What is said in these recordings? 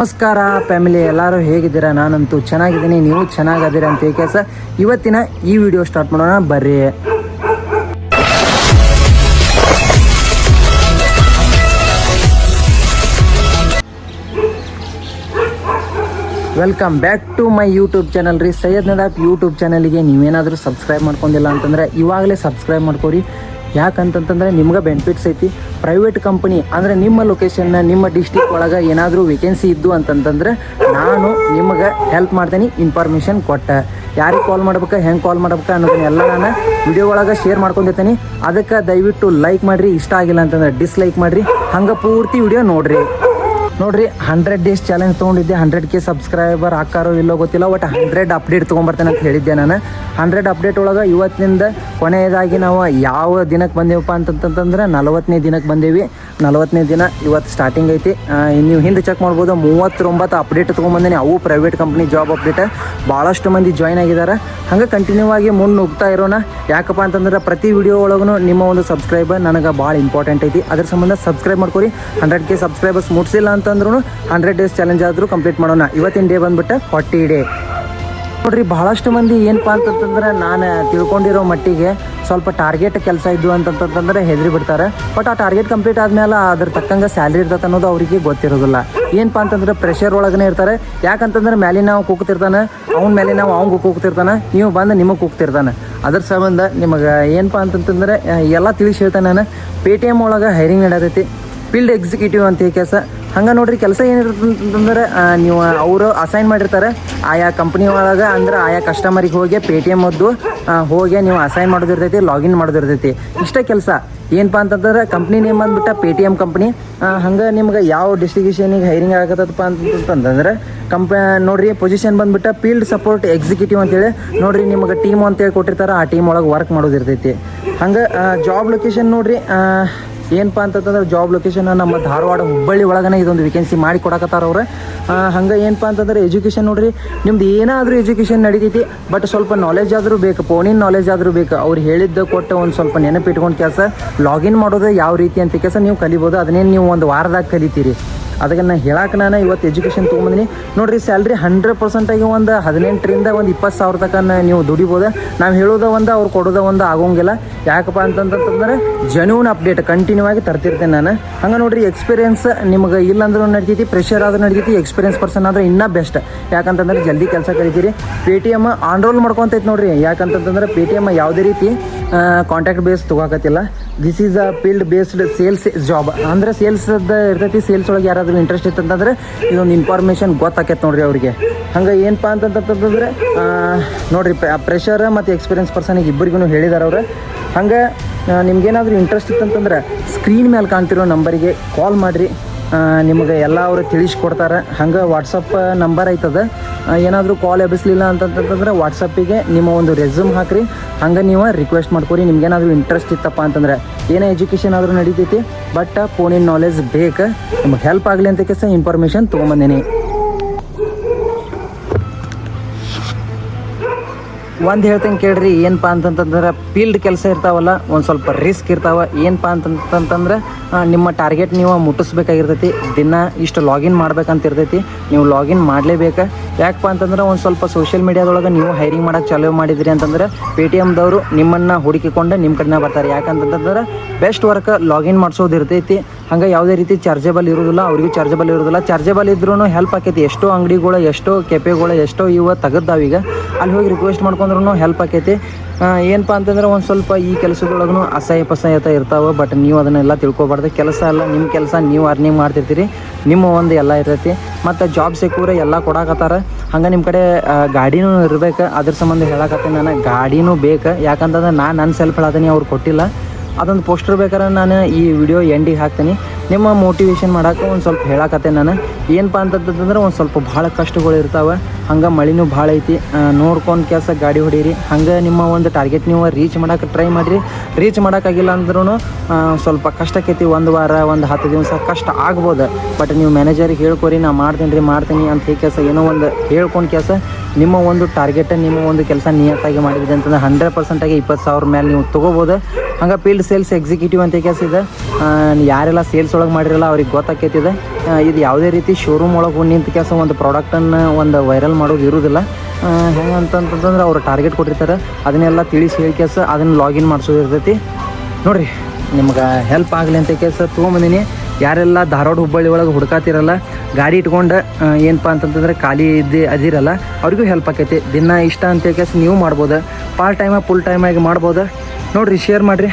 ನಮಸ್ಕಾರ ಫ್ಯಾಮಿಲಿ, ಎಲ್ಲರೂ ಹೇಗಿದ್ದೀರಾ? ನಾನಂತೂ ಚೆನ್ನಾಗಿದ್ದೀನಿ, ನೀವು ಚೆನ್ನಾಗಿದ್ದೀರಾ ಅಂತ ಕೆಲಸ. ಇವತ್ತಿನ ಈ ವಿಡಿಯೋ ಸ್ಟಾರ್ಟ್ ಮಾಡೋಣ ಬರ್ರಿ. Welcome back to my YouTube channel ರೀ. ಸೈಯದ್ ನದಾಫ್ ಯೂಟ್ಯೂಬ್ ಚಾನಲ್ಗೆ ನೀವೇನಾದರೂ ಸಬ್ಸ್ಕ್ರೈಬ್ ಮಾಡ್ಕೊಂಡಿಲ್ಲ ಅಂತಂದರೆ ಇವಾಗಲೇ ಸಬ್ಸ್ಕ್ರೈಬ್ ಮಾಡ್ಕೊರಿ. ಯಾಕಂತಂತಂದರೆ ನಿಮ್ಗೆ ಬೆನಿಫಿಟ್ಸ್ ಐತಿ. ಪ್ರೈವೇಟ್ ಕಂಪನಿ ಅಂದರೆ ನಿಮ್ಮ ಲೊಕೇಶನ್ನ ನಿಮ್ಮ ಡಿಸ್ಟಿಕ್ ಒಳಗೆ ಏನಾದರೂ ವೇಕೆನ್ಸಿ ಇದ್ದು ಅಂತಂತಂದ್ರೆ ನಾನು ನಿಮಗೆ ಹೆಲ್ಪ್ ಮಾಡ್ತೀನಿ. ಇನ್ಫಾರ್ಮೇಷನ್ ಕೊಟ್ಟೆ ಯಾರಿಗೆ ಕಾಲ್ ಮಾಡ್ಬೇಕು, ಹೆಂಗೆ ಕಾಲ್ ಮಾಡ್ಬೇಕು ಅನ್ನೋದನ್ನೆಲ್ಲ ನಾನು ವಿಡಿಯೋ ಒಳಗೆ ಶೇರ್ ಮಾಡ್ಕೊಂಡಿರ್ತೀನಿ. ಅದಕ್ಕೆ ದಯವಿಟ್ಟು ಲೈಕ್ ಮಾಡಿರಿ, ಇಷ್ಟ ಆಗಿಲ್ಲ ಅಂತಂದ್ರೆ ಡಿಸ್ಲೈಕ್ ಮಾಡಿರಿ. ಹಂಗೆ ಪೂರ್ತಿ ವಿಡಿಯೋ ನೋಡಿರಿ. 100 ಡೇಸ್ ಚಾಲೆಂಜ್ ತೊಗೊಂಡಿದ್ದೆ. 100K ಸಬ್ಸ್ಕ್ರೈಬರ್ ಹಾಕಾರೋ ಇಲ್ಲೋ ಗೊತ್ತಿಲ್ಲ, ಬಟ್ 100 ಅಪ್ಡೇಟ್ ತೊಗೊಂಬರ್ತೇನೆ ಅಂತ ಹೇಳಿದ್ದೆ ನಾನು. 100 ಅಪ್ಡೇಟ್ ಒಳಗೆ ಇವತ್ತಿನಿಂದ ಕೊನೆಯದಾಗಿ ನಾವು ಯಾವ ದಿನಕ್ಕೆ ಬಂದೇವಪ್ಪ ಅಂತಂತಂದ್ರೆ 40ನೇ ದಿನಕ್ಕೆ ಬಂದೇವಿ. 40ನೇ ದಿನ ಇವತ್ತು ಸ್ಟಾರ್ಟಿಂಗ್ ಐತಿ. ನೀವು ಹಿಂದೆ ಚೆಕ್ ಮಾಡ್ಬೋದು, 39 ಅಪ್ಡೇಟ್ ತೊಗೊಂಬಂದೇನೆ. ಅವು ಪ್ರೈವೇಟ್ ಕಂಪ್ನಿ ಜಾಬ್ ಅಪ್ಡೇಟ್. ಭಾಳಷ್ಟು ಮಂದಿ ಜಾಯ್ನ್ ಆಗಿದ್ದಾರೆ. ಹಂಗೆ ಕಂಟಿನ್ಯೂ ಆಗಿ ಮುನ್ನುಗ್ತಾ ಇರೋಣ. ಯಾಕಪ್ಪ ಅಂತಂದ್ರೆ ಪ್ರತಿ ವಿಡಿಯೋ ಒಳಗೂ ನಿಮ್ಮ ಒಂದು ಸಬ್ಸ್ಕ್ರೈಬರ್ ನನಗೆ ಭಾಳ ಇಂಪಾರ್ಟೆಂಟ್ ಐತಿ. ಅದ್ರ ಸಂಬಂಧ ಸಬ್ಸ್ಕ್ರೈಬ್ ಮಾಡ್ಕೊರಿ. 100K ಸಬ್ಸ್ಕ್ರೈಬರ್ಸ್ ಮುಟ್ಸಿಲ್ಲ ಅಂತಂದ್ರೂ 100 ಡೇಸ್ ಚಾಲೆಂಜ್ ಆದರೂ ಕಂಪ್ಲೀಟ್ ಮಾಡೋಣ. ಇವತ್ತಿನ ಡೇ ಬಂದ್ಬಿಟ್ಟು 40 ಡೇ. ನೋಡ್ರಿ, ಬಹಳಷ್ಟು ಮಂದಿ ಏನಪ್ಪ ಅಂತಂತಂದ್ರೆ ನಾನು ತಿಳ್ಕೊಂಡಿರೋ ಮಟ್ಟಿಗೆ ಸ್ವಲ್ಪ ಟಾರ್ಗೆಟ್ ಕೆಲಸ ಇದ್ದು ಅಂತಂತಂದ್ರೆ ಹೆದರಿ ಬಿಡ್ತಾರೆ. ಬಟ್ ಆ ಟಾರ್ಗೆಟ್ ಕಂಪ್ಲೀಟ್ ಆದಮೇಲೆ ಅದ್ರ ತಕ್ಕಂಗೆ ಸ್ಯಾಲ್ರಿ ಇರ್ತದೆ ಅನ್ನೋದು ಅವರಿಗೆ ಗೊತ್ತಿರೋದಿಲ್ಲ. ಏನಪ್ಪ ಅಂತಂದ್ರೆ ಪ್ರೆಷರ್ ಒಳಗನೆ ಇರ್ತಾರೆ. ಯಾಕಂತಂದ್ರೆ ಮೇಲೆ ನಾವು ಕೂಗ್ತಿರ್ತಾನೆ, ಅವ್ನ ಮೇಲೆ ನಾವು ಅವ್ನಿಗೆ ಕೂಗ್ತಿರ್ತಾನೆ, ನೀವು ಬಂದು ನಿಮಗೆ ಕೂಗ್ತಿರ್ತಾನೆ. ಅದ್ರ ಸಂಬಂಧ ನಿಮಗೆ ಏನಪ್ಪ ಅಂತಂತಂದ್ರೆ ಎಲ್ಲ ತಿಳಿಸಿ ಹೇಳ್ತಾನೆ ನಾನು. Paytm ಒಳಗೆ ಹೈರಿಂಗ್ ನಡೆದೈತಿ, ಫೀಲ್ಡ್ ಎಕ್ಸಿಕ್ಯೂಟಿವ್ ಅಂತ ಕೆಲಸ. ಹಂಗೆ ನೋಡ್ರಿ, ಕೆಲಸ ಏನಿರುತ್ತೆ ಅಂತಂದ್ರೆ ನೀವು ಅವರು ಅಸೈನ್ ಮಾಡಿರ್ತಾರೆ ಆಯಾ ಕಂಪ್ನಿ ಒಳಗೆ. ಅಂದ್ರೆ ಆಯಾ ಕಸ್ಟಮರಿಗೆ ಹೋಗಿ Paytm ಹೋಗಿ ನೀವು ಅಸೈನ್ ಮಾಡೋದಿರ್ತೈತಿ, ಲಾಗಿನ್ ಮಾಡೋದಿರ್ತೈತಿ. ಇಷ್ಟೇ ಕೆಲಸ. ಏನಪ್ಪ ಅಂತಂದ್ರೆ ಕಂಪ್ನಿ ನೇಮ್ ಬಂದ್ಬಿಟ್ಟು Paytm ಕಂಪ್ನಿ. ಹಂಗೆ ನಿಮ್ಗೆ ಯಾವ ಡಿಸ್ಟ್ರಿಬ್ಯೂಷನಿಗೆ ಹೈರಿಂಗ್ ಆಗತ್ತಪ್ಪ ಅಂತಂತಂದ್ರೆ ನೋಡ್ರಿ, ಪೊಸಿಷನ್ ಬಂದ್ಬಿಟ್ಟು ಫೀಲ್ಡ್ ಸಪೋರ್ಟ್ ಎಕ್ಸಿಕ್ಯೂಟಿವ್ ಅಂತೇಳಿ. ನೋಡ್ರಿ, ನಿಮ್ಗೆ ಟೀಮ್ ಅಂತೇಳಿ ಕೊಟ್ಟಿರ್ತಾರೆ, ಆ ಟೀಮ್ ಒಳಗೆ ವರ್ಕ್ ಮಾಡೋದಿರ್ತೈತಿ. ಹಂಗೆ ಜಾಬ್ ಲೊಕೇಶನ್ ನೋಡ್ರಿ, ಏನಪ್ಪ ಅಂತಂದ್ರೆ ಜಾಬ್ ಲೊಕೇಶನ್ ನಮ್ಮ ಧಾರವಾಡ ಹುಬ್ಬಳ್ಳಿ ಒಳಗನೆ ಇದೊಂದು ವೇಕೆನ್ಸಿ ಮಾಡಿ ಕೊಡಕತ್ತಾರ ಅವ್ರು. ಹಂಗೆ ಏನಪ್ಪ ಅಂತಂದ್ರೆ ಎಜುಕೇಷನ್ ನೋಡ್ರಿ, ನಿಮ್ದು ಏನಾದರೂ ಎಜುಕೇಷನ್ ನಡೀತೈತಿ, ಬಟ್ ಸ್ವಲ್ಪ ನಾಲೆಜ್ ಆದರೂ ಬೇಕು, ಫೋನಿನ ನಾಲೆಜ್ ಆದರೂ ಬೇಕು. ಅವ್ರು ಹೇಳಿದ್ದು ಕೊಟ್ಟು ಒಂದು ಸ್ವಲ್ಪ ನೆನಪಿಟ್ಕೊಂಡು ಕೆಲಸ ಲಾಗಿನ್ ಮಾಡೋದು ಯಾವ ರೀತಿ ಅಂತ ಕೆಲಸ ನೀವು ಕಲಿಬೋದು. ಅದನ್ನೇನು ನೀವು ಒಂದು ವಾರದಾಗ ಕಲಿತೀರಿ. ಅದಕ್ಕೆ ನಾನು ಹೇಳಕ್ಕೆ ನಾನು ಇವತ್ತು ಎಜುಕೇಷನ್ ತೊಗೊಂಬಂದಿನಿ. ನೋಡಿರಿ, ಸ್ಯಾಲ್ರಿ 100% ಒಂದು 18ರಿಂದ ಒಂದು 20,000 ತನಕ ನೀವು ದುಡಿಬೋದು. ನಾವು ಹೇಳೋದು ಒಂದು, ಅವ್ರು ಕೊಡೋದು ಒಂದು ಆಗೋಂಗಿಲ್ಲ. ಯಾಕಪ್ಪ ಅಂತಂತಂದ್ರೆ ಜೆನ್ಯೂನ್ ಅಪ್ಡೇಟ್ ಕಂಟಿನ್ಯೂ ಆಗಿ ತರ್ತಿರ್ತೇನೆ ನಾನು. ಹಂಗೆ ನೋಡಿರಿ, ಎಕ್ಸ್ಪೀರಿಯನ್ಸ್ ನಿಮ್ಗೆ ಇಲ್ಲಾಂದ್ರೂ ನಡೀತೈತಿ, ಪ್ರೆಷರ್ ಆದ್ರೂ ನಡೀತೈತಿ. ಎಕ್ಸ್ಪೀರಿಯನ್ಸ್ ಪರ್ಸನ್ ಆದರೆ ಇನ್ನೂ ಬೆಸ್ಟ್. ಯಾಕಂತಂದ್ರೆ ಜಲ್ದಿ ಕೆಲಸ ಕಲಿತೀರಿ. Paytm ಆನ್ರೋಲ್ ಮಾಡ್ಕೊತೈತಿ ನೋಡಿರಿ. ಯಾಕಂತಂದ್ರೆ Paytm ಯಾವುದೇ ರೀತಿ ಕಾಂಟ್ಯಾಕ್ಟ್ ಬೇಸ್ ತೊಗೋಕತ್ತಿಲ್ಲ. This is a field based sales job. ಅಂದರೆ ಸೇಲ್ಸ್ದ ಇರ್ತೈತಿ. ಸೇಲ್ಸ್ ಒಳಗೆ ಯಾರಾದರೂ ಇಂಟ್ರೆಸ್ಟ್ ಇತ್ತು ಅಂತಂದ್ರೆ ಇದೊಂದು ಇನ್ಫಾರ್ಮೇಷನ್ ಗೊತ್ತಾಕೈತೆ ನೋಡಿರಿ ಅವ್ರಿಗೆ. ಹಂಗೆ ಏನಪ್ಪ ಅಂತಂತಂದ್ರೆ ನೋಡಿರಿ, ಪ್ರೆಷರ್ ಮತ್ತು ಎಕ್ಸ್ಪೀರಿಯನ್ಸ್ ಪರ್ಸನಿಗೆ ಇಬ್ಬರಿಗೂ ಹೇಳಿದಾರೆ ಅವ್ರು. ಹಂಗೆ ನಿಮ್ಗೇನಾದರೂ ಇಂಟ್ರೆಸ್ಟ್ ಇತ್ತಂತಂದ್ರೆ ಸ್ಕ್ರೀನ್ ಮೇಲೆ ಕಾಣ್ತಿರೋ ನಂಬರಿಗೆ ಕಾಲ್ ಮಾಡಿರಿ. ನಿಮಗೆ ಎಲ್ಲ ಅವರು ತಿಳಿಸ್ಕೊಡ್ತಾರೆ. ಹಂಗೆ ವಾಟ್ಸಪ್ ನಂಬರ್ ಐತದ. ಏನಾದರೂ ಕಾಲ್ ಎಬ್ಬಿಸ್ಲಿಲ್ಲ ಅಂತಂತಂದ್ರೆ ವಾಟ್ಸಪ್ಪಿಗೆ ನಿಮ್ಮ ಒಂದು ರೆಸ್ಯೂಮ್ ಹಾಕಿರಿ. ಹಂಗೆ ನೀವು ರಿಕ್ವೆಸ್ಟ್ ಮಾಡ್ಕೊರಿ. ನಿಮ್ಗೇನಾದರೂ ಇಂಟ್ರೆಸ್ಟ್ ಇತ್ತಪ್ಪ ಅಂತಂದ್ರೆ ಏನೇ ಎಜುಕೇಷನ್ ಆದರೂ ನಡೀತೈತಿ, ಬಟ್ ಫೋನಿನ ನಾಲೆಜ್ ಬೇಕು. ನಿಮಗೆ ಹೆಲ್ಪ್ ಆಗಲಿ ಅಂತ ಕೆಲಸ ಇನ್ಫಾರ್ಮೇಷನ್ ತೊಗೊಂಬಂದೇನಿ. ಒಂದು ಹೇಳ್ತಂಗೆ ಕೇಳ್ರಿ, ಏನಪ್ಪ ಅಂತಂತಂದ್ರೆ ಫೀಲ್ಡ್ ಕೆಲಸ ಇರ್ತಾವಲ್ಲ, ಒಂದು ಸ್ವಲ್ಪ ರಿಸ್ಕ್ ಇರ್ತಾವೆ. ಏನಪ್ಪ ಅಂತಂತಂದ್ರೆ ನಿಮ್ಮ ಟಾರ್ಗೆಟ್ ನೀವು ಮುಟ್ಟಿಸ್ಬೇಕಾಗಿರ್ತೈತಿ. ದಿನ ಇಷ್ಟು ಲಾಗಿನ್ ಮಾಡ್ಬೇಕಂತ ಇರ್ತೈತಿ. ನೀವು ಲಾಗಿನ್ ಮಾಡಲೇಬೇಕು. ಯಾಕಪ್ಪ ಅಂತಂದ್ರೆ ಒಂದು ಸ್ವಲ್ಪ ಸೋಷಿಯಲ್ ಮೀಡಿಯಾದೊಳಗೆ ನೀವು ಹೈರಿಂಗ್ ಮಾಡೋಕ್ಕೆ ಚಾಲೂ ಮಾಡಿದ್ರಿ ಅಂತಂದ್ರೆ Paytmದವರು ನಿಮ್ಮನ್ನು ಹುಡುಕಿಕೊಂಡು ನಿಮ್ಮ ಕಡೆನೇ ಬರ್ತಾರೆ. ಯಾಕಂತಂತಂದ್ರೆ ಬೆಸ್ಟ್ ವರ್ಕ್ ಲಾಗಿನ್ ಮಾಡಿಸೋದು ಇರ್ತೈತಿ. ಹಂಗೆ ಯಾವುದೇ ರೀತಿ ಚಾರ್ಜಬಲ್ ಇರೋದಿಲ್ಲ, ಅವ್ರಿಗೂ ಚಾರ್ಜಬಲ್ ಇರೋದಿಲ್ಲ. ಚಾರ್ಜಬಲ್ ಇದ್ರೂ ಹೆಲ್ಪ್ ಆಕೈತಿ. ಎಷ್ಟೋ ಅಂಗಡಿಗಳು, ಎಷ್ಟೋ ಕೆಫೆಗಳು, ಎಷ್ಟೋ ಇವು ತೆಗೆದಾವೀಗ. ಅಲ್ಲಿ ಹೋಗಿ ರಿಕ್ವೆಸ್ಟ್ ಮಾಡ್ಕೊಂಡ್ರೂ ಹೆಲ್ಪ್ ಆಕೈತಿ. ಏನಪ್ಪ ಅಂತಂದ್ರೆ ಒಂದು ಸ್ವಲ್ಪ ಈ ಕೆಲಸದೊಳಗೂ ಅಸಹ್ಯತೆ ಇರ್ತಾವೆ. ಬಟ್ ನೀವು ಅದನ್ನೆಲ್ಲ ತಿಳ್ಕೊಬಾರ್ದು. ಕೆಲಸ ಎಲ್ಲ ನಿಮ್ಮ ಕೆಲಸ, ನೀವು ಅರ್ನಿಂಗ್ ಮಾಡ್ತಿರ್ತೀರಿ. ನಿಮ್ಮ ಒಂದು ಎಲ್ಲ ಇರ್ತೈತಿ. ಮತ್ತು ಜಾಬ್ ಸೆಕ್ಯೂರ್ ಎಲ್ಲ ಕೊಡಾಕತ್ತಾರ. ಹಂಗೆ ನಿಮ್ಮ ಕಡೆ ಗಾಡಿನೂ ಇರ್ಬೇಕು. ಅದ್ರ ಸಂಬಂಧ ಹೇಳಕತ್ತೀನಿ ನಾನು, ಗಾಡಿನೂ ಬೇಕು. ಯಾಕಂತಂದ್ರೆ ನಾನು ನನ್ನ ಸೆಲ್ಫ್ ಹೇಳತೀನಿ, ಅವ್ರು ಕೊಟ್ಟಿಲ್ಲ. ಅದೊಂದು ಪೋಸ್ಟರ್ ಬೇಕಾದ್ರೆ ನಾನು ಈ ವಿಡಿಯೋ ಎಂಡಿಗೆ ಹಾಕ್ತೀನಿ. ನಿಮ್ಮ ಮೋಟಿವೇಶನ್ ಮಾಡೋಕೆ ಒಂದು ಸ್ವಲ್ಪ ಹೇಳಕತ್ತೆ ನಾನು. ಏನಪ್ಪ ಅಂತಂತಂದ್ರೆ ಒಂದು ಸ್ವಲ್ಪ ಭಾಳ ಕಷ್ಟಗಳು ಇರ್ತಾವೆ. ಹಂಗೆ ಮಳೆನೂ ಭಾಳ ಐತಿ. ನೋಡ್ಕೊಂಡು ಕೆಲಸ ಗಾಡಿ ಹೊಡೀರಿ. ಹಂಗೆ ನಿಮ್ಮ ಒಂದು ಟಾರ್ಗೆಟ್ ನೀವು ರೀಚ್ ಮಾಡೋಕೆ ಟ್ರೈ ಮಾಡಿರಿ. ರೀಚ್ ಮಾಡೋಕ್ಕಾಗಿಲ್ಲ ಅಂದ್ರೂ ಸ್ವಲ್ಪ ಕಷ್ಟಕ್ಕೈತಿ. ಒಂದು ವಾರ, ಒಂದು 10 ದಿವಸ ಕಷ್ಟ ಆಗ್ಬೋದು. ಬಟ್ ನೀವು ಮ್ಯಾನೇಜರಿಗೆ ಹೇಳ್ಕೊರಿ, ನಾ ಮಾಡ್ತೀನಿ ಅಂತ ಈ ಕೆಲಸ ಏನೋ ಒಂದು ಹೇಳ್ಕೊಂಡು ಕೆಲಸ ನಿಮ್ಮ ಒಂದು ಟಾರ್ಗೆಟ್, ನಿಮ್ಮ ಒಂದು ಕೆಲಸ ನಿಯತ್ತಾಗಿ ಮಾಡಿದ್ರಿ ಅಂತಂದ್ರೆ 100% 20,000 ಮೇಲೆ ನೀವು ತೊಗೋಬೋದು. ಹಂಗೆ ಫೀಲ್ಡ್ ಸೇಲ್ಸ್ ಎಕ್ಸಿಕ್ಯೂಟಿವ್ ಅಂತ ಕೆಲಸ ಇದೆ. ಯಾರೆಲ್ಲ ಸೇಲ್ಸ್ ಒಳಗೆ ಮಾಡಿರಲ್ಲ ಅವ್ರಿಗೆ ಗೊತ್ತಾಕೈತಿದೆ. ಇದು ಯಾವುದೇ ರೀತಿ ಶೋರೂಮ್ ಒಳಗೆ ಹೋಗಿ ನಿಂತ ಕೆಲಸ ಒಂದು ಪ್ರಾಡಕ್ಟನ್ನು ಒಂದು ವೈರಲ್ ಮಾಡೋದು ಇರೋದಿಲ್ಲ. ಹೆಂಗೆ ಅಂತಂತಂದ್ರೆ ಅವ್ರು ಟಾರ್ಗೆಟ್ ಕೊಟ್ಟಿರ್ತಾರೆ, ಅದನ್ನೆಲ್ಲ ತಿಳಿಸಿ ಹೇಳಿ ಕೆಲಸ ಅದನ್ನು ಲಾಗಿನ್ ಮಾಡಿಸೋದು ಇರ್ತೈತಿ. ನೋಡಿರಿ ನಿಮ್ಗೆ ಹೆಲ್ಪ್ ಆಗಲಿ ಅಂತ ಕೆಲಸ ತೊಗೊಂಬಂದಿನಿ. ಯಾರೆಲ್ಲ ಧಾರವಾಡ ಹುಬ್ಬಳ್ಳಿ ಒಳಗೆ ಹುಡ್ಕಾತಿರಲ್ಲ, ಗಾಡಿ ಇಟ್ಕೊಂಡು ಏನಪ್ಪ ಅಂತಂತಂದ್ರೆ ಖಾಲಿ ಅದಿರಲ್ಲ, ಅವ್ರಿಗೂ ಹೆಲ್ಪ್ ಆಕೈತಿ. ದಿನ ಇಷ್ಟ ಅಂತ ಕೆಲಸ ನೀವು ಮಾಡ್ಬೋದು, ಪಾರ್ಟ್ ಟೈಮಾಗಿ ಫುಲ್ ಟೈಮಾಗಿ ಮಾಡ್ಬೋದು. ನೋಡಿರಿ ಶೇರ್ ಮಾಡಿರಿ,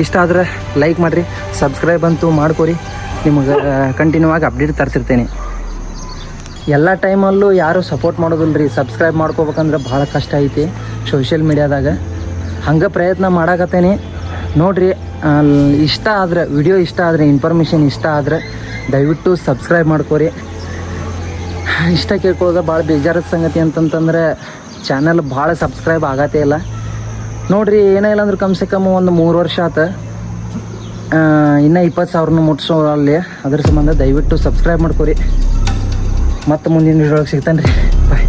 ಇಷ್ಟ ಆದ್ರೆ ಲೈಕ್ ಮಾಡಿರಿ, ಸಬ್ಸ್ಕ್ರೈಬ್ ಅಂತೂ ಮಾಡ್ಕೊರಿ. ನಿಮಗೆ ಕಂಟಿನ್ಯೂ ಆಗಿ ಅಪ್ಡೇಟ್ ತರ್ತಿರ್ತೇನೆ. ಎಲ್ಲ ಟೈಮಲ್ಲೂ ಯಾರೂ ಸಪೋರ್ಟ್ ಮಾಡೋದಿಲ್ಲ ರೀ. ಸಬ್ಸ್ಕ್ರೈಬ್ ಮಾಡ್ಕೋಬೇಕಂದ್ರೆ ಭಾಳ ಕಷ್ಟ ಐತಿ ಸೋಷಿಯಲ್ ಮೀಡ್ಯಾದಾಗ. ಹಂಗೆ ಪ್ರಯತ್ನ ಮಾಡಾಕತ್ತೇನೆ. ನೋಡಿರಿ ಇಷ್ಟ ಆದರೆ ವಿಡಿಯೋ ಇಷ್ಟ ಆದರೆ ಇನ್ಫಾರ್ಮೇಷನ್ ಇಷ್ಟ ಆದರೆ ದಯವಿಟ್ಟು ಸಬ್ಸ್ಕ್ರೈಬ್ ಮಾಡ್ಕೊರಿ. ಇಷ್ಟ ಕೇಳ್ಕೊಳ್ಳೋದು ಭಾಳ ಬೇಜಾರದ ಸಂಗತಿ ಅಂತಂತಂದರೆ ಚಾನಲ್ ಭಾಳ ಸಬ್ಸ್ಕ್ರೈಬ್ ಆಗತ್ತೇ ಇಲ್ಲ. ನೋಡಿರಿ ಏನೇ ಇಲ್ಲ ಅಂದ್ರೆ ಕಮ್ಸೆ ಕಮ್ ಒಂದು 3 ವರ್ಷ ಆತು, ಇನ್ನೂ 20,000 ಮುಟ್ಸೋ ಅಲ್ಲಿ. ಅದ್ರ ಸಂಬಂಧ ದಯವಿಟ್ಟು ಸಬ್ಸ್ಕ್ರೈಬ್ ಮಾಡ್ಕೊರಿ. ಮತ್ತು ಮುಂದಿನ ವಿಡಿಯೋ ಒಳಗೆ ಸಿಗ್ತಾನೆ ರೀ. ಬಾಯ್.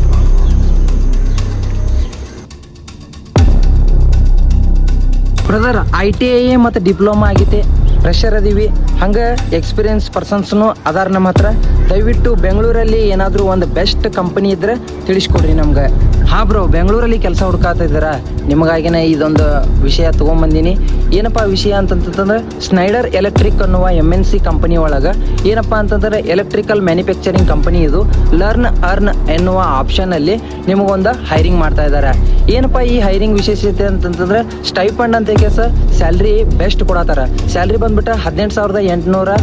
ಬ್ರದರ್ ITI ಮತ್ತು ಡಿಪ್ಲೊಮಾ ಆಗೈತೆ, ಫ್ರೆಷರ್ ಅದೀವಿ, ಹಂಗೆ ಎಕ್ಸ್ಪೀರಿಯನ್ಸ್ ಪರ್ಸನ್ಸ್ನು ಅದಾರ ನಮ್ಮ ಹತ್ರ. ದಯವಿಟ್ಟು ಬೆಂಗಳೂರಲ್ಲಿ ಏನಾದರೂ ಒಂದು ಬೆಸ್ಟ್ ಕಂಪನಿ ಇದ್ದರೆ ತಿಳಿಸ್ಕೊಡ್ರಿ ನಮ್ಗೆ. ಹಾಂ ಬ್ರೋ, ಬೆಂಗಳೂರಲ್ಲಿ ಕೆಲಸ ಹುಡ್ಕಾತ ಇದ್ದೀರಾ, ನಿಮಗಾಗಿನ ಇದೊಂದು ವಿಷಯ ತೊಗೊಂಬಂದಿನಿ. ಏನಪ್ಪ ವಿಷಯ ಅಂತಂತಂದ್ರೆ ಸ್ನೈಡರ್ ಎಲೆಕ್ಟ್ರಿಕ್ ಅನ್ನುವ MNC ಕಂಪನಿ ಒಳಗೆ ಏನಪ್ಪ ಅಂತಂದ್ರೆ ಎಲೆಕ್ಟ್ರಿಕಲ್ ಮ್ಯಾನುಫ್ಯಾಕ್ಚರಿಂಗ್ ಕಂಪನಿ ಇದು. ಲರ್ನ್ ಅರ್ನ್ ಎನ್ನುವ ಆಪ್ಷನಲ್ಲಿ ನಿಮಗೊಂದು ಹೈರಿಂಗ್ ಮಾಡ್ತಾ ಇದ್ದಾರೆ. ಏನಪ್ಪ ಈ ಹೈರಿಂಗ್ ವಿಶೇಷತೆ ಅಂತಂತಂದ್ರೆ ಸ್ಟೈಪಂಡ್ ಅಂತ ಕೆಲಸ ಸ್ಯಾಲ್ರಿ ಬೆಸ್ಟ್ ಕೊಡತ್ತಾರ. ಸ್ಯಾಲ್ರಿ ಬಂದ್ಬಿಟ್ಟು 18,800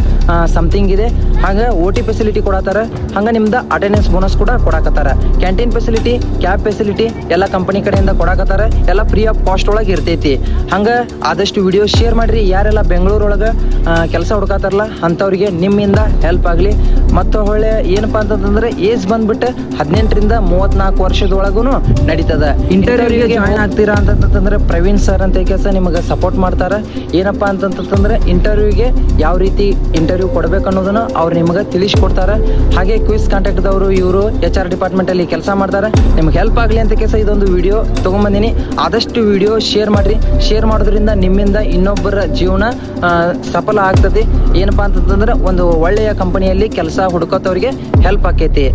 ಸಮಥಿಂಗ್ ಇದೆ. ಹಾಗೆ OT ಫೆಸಿಲಿಟಿ ಕೊಡತ್ತಾರ. ಹಂಗೆ ನಿಮ್ದು ಅಟೆಂಡೆನ್ಸ್ ಬೋನಸ್ ಕೂಡ ಕೊಡಕತ್ತಾರ. ಕ್ಯಾಂಟೀನ್ ಫೆಸಿಲಿಟಿ, ಕ್ಯಾಬ್ ಫೆಸಿಲಿಟಿ ಎಲ್ಲ ಕಂಪನಿ ಕಡೆಯಿಂದ ಕೊಡಕತ್ತಾರ. ಎಲ್ಲ ಫ್ರೀ ಆಫ್ ಕಾಸ್ಟ್ ಒಳಗೆ ಇರ್ತೈತಿ. ಹಂಗೆ ಆದಷ್ಟು ವಿಡಿಯೋ ಶೇರ್ ಮಾಡಿರಿ. ಯಾರೆಲ್ಲ ಬೆಂಗಳೂರೊಳಗೆ ಕೆಲಸ ಹುಡ್ಕಾತಾರಲ್ಲ ಅಂಥವ್ರಿಗೆ ನಿಮ್ಮಿಂದ ಹೆಲ್ಪ್ ಆಗಲಿ. ಮತ್ತು ಹೊಳ್ಳೆ ಏನಪ್ಪ ಅಂತಂತಂದ್ರೆ ಏಜ್ ಬಂದ್ಬಿಟ್ಟು 18ರಿಂದ 34 ವರ್ಷದೊಳಗೂ ನಡೀತದ. ಇಂಟರ್ವ್ಯೂಗೆ ಜಾಯ್ನ್ ಆಗ್ತೀರಾ ಅಂತಂತಂದ್ರೆ ಪ್ರವೀಣ್ ಸರ್ ಅಂತ ಕೆಲಸ ನಿಮಗೆ ಸಪೋರ್ಟ್ ಮಾಡ್ತಾರೆ. ಏನಪ್ಪ ಅಂತಂತಂದ್ರೆ ಇಂಟರ್ವ್ಯೂಗೆ ಯಾವ ರೀತಿ ಇಂಟರ್ವ್ಯೂ ಕೊಡ್ಬೇಕು ಅನ್ನೋದನ್ನು ಅವ್ರು ನಿಮಗೆ ತಿಳಿಸ್ಕೊಡ್ತಾರೆ. ಹಾಗೆ ಕ್ವಿಸ್ ಕಾಂಟ್ಯಾಕ್ಟ್ದವರು ಇವರು HR ಡಿಪಾರ್ಟ್ಮೆಂಟಲ್ಲಿ ಕೆಲಸ ಮಾಡ್ತಾರೆ. ನಿಮ್ಗೆ ಹೆಲ್ಪ್ ಆಗಲಿ ಅಂತ ಕೆಲಸ ಇದೊಂದು ವಿಡಿಯೋ ತೊಗೊಂಬಂದಿನಿ. ಆದಷ್ಟು ವಿಡಿಯೋ ಶೇರ್ ಮಾಡಿರಿ. ಶೇರ್ ಮಾಡೋದ್ರಿಂದ ನಿಮ್ಮಿಂದ ಇನ್ನೊಬ್ಬರ ಜೀವನ ಸಫಲ ಆಗ್ತದೆ. ಏನಪ್ಪ ಅಂತಂತಂದ್ರೆ ಒಂದು ಒಳ್ಳೆಯ ಕಂಪನಿಯಲ್ಲಿ ಕೆಲಸ ಹುಡುಕೋತವ್ರಿಗೆ ಹೆಲ್ಪ್ ಆಕೈತಿ.